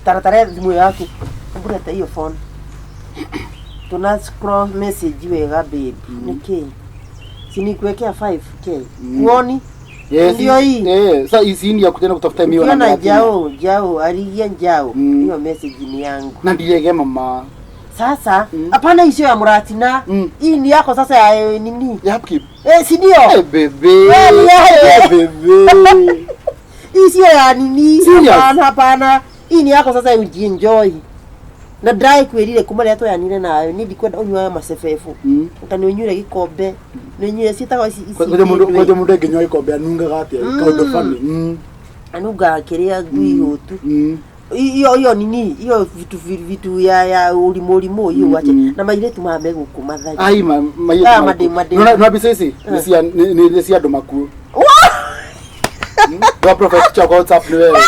taratara simu yako. Mbona hiyo phone? Tuna scroll message wega baby. Niki. Sinikuwekea 5k. Uoni? Yes. Ndio hii. Sasa hii ndio kutenda kutafuta mimi na mimi. Jao, aligia jao. Hiyo message ni yangu. Na ndiye mama. Sasa hapana hiyo ya Muratina. Hii ni yako sasa ya nini? Ya upkeep. Si ndio? Bebe. Bebe. Hii sio ya nini? Hapana. Hii ni yako sasa ujienjoy. Na dry kwelile kumale ato ya nile na nidi kwenda unywa masefefu. Utanionyure gikombe. Nonyure sita kwa mundu nginywa gikombe anunga gati kaundo fani. Anuga kiria ngui hutu. Iyo nini? Iyo vitu ya ulimo hiyo wache. Na mailetu mamego kumathari. Ai made. Nona bisesi. Ni sia ndo maku. Wa prophet chako WhatsApp ni wewe.